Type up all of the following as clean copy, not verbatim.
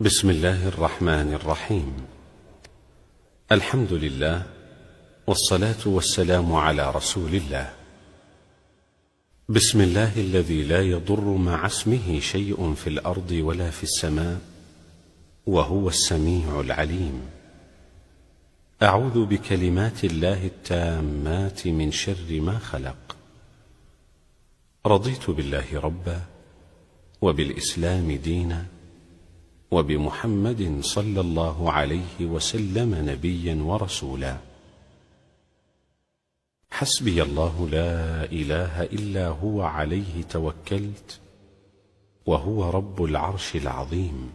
بسم الله الرحمن الرحيم. الحمد لله، والصلاة والسلام على رسول الله. بسم الله الذي لا يضر مع اسمه شيء في الأرض ولا في السماء، وهو السميع العليم. أعوذ بكلمات الله التامات من شر ما خلق. رضيت بالله ربا، وبالإسلام دينا، وبمحمد صلى الله عليه وسلم نبيا ورسولا. حسبي الله لا إله إلا هو، عليه توكلت، وهو رب العرش العظيم.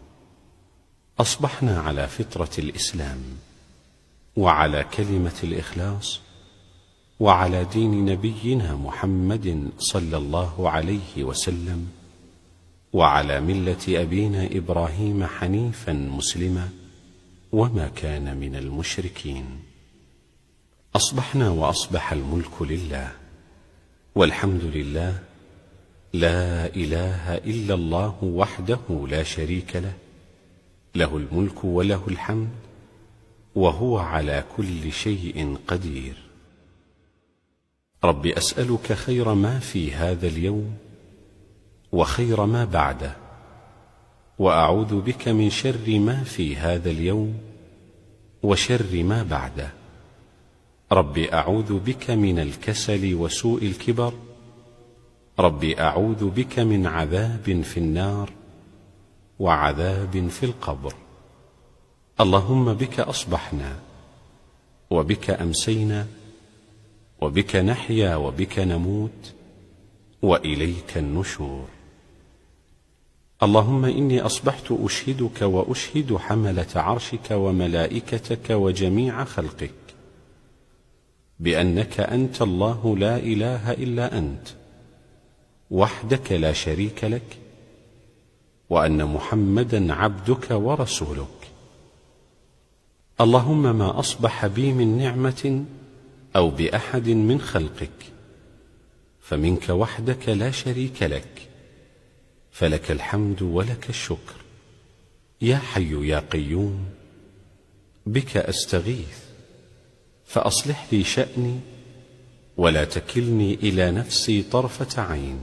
أصبحنا على فطرة الإسلام، وعلى كلمة الإخلاص، وعلى دين نبينا محمد صلى الله عليه وسلم، وعلى ملة أبينا إبراهيم حنيفا مسلما، وما كان من المشركين. أصبحنا وأصبح الملك لله، والحمد لله، لا إله إلا الله وحده لا شريك له، له الملك وله الحمد، وهو على كل شيء قدير. رب أسألك خير ما في هذا اليوم، وخير ما بعده، وأعوذ بك من شر ما في هذا اليوم، وشر ما بعده. رب أعوذ بك من الكسل وسوء الكبر. رب أعوذ بك من عذاب في النار، وعذاب في القبر. اللهم بك أصبحنا، وبك أمسينا، وبك نحيا، وبك نموت، وإليك النشور. اللهم إني أصبحت أشهدك وأشهد حملة عرشك وملائكتك وجميع خلقك بأنك أنت الله لا إله إلا أنت، وحدك لا شريك لك، وأن محمدا عبدك ورسولك. اللهم ما أصبح بي من نعمة أو بأحد من خلقك فمنك وحدك لا شريك لك، فلك الحمد ولك الشكر. يا حي يا قيوم، بك أستغيث، فأصلح لي شأني، ولا تكلني إلى نفسي طرفة عين.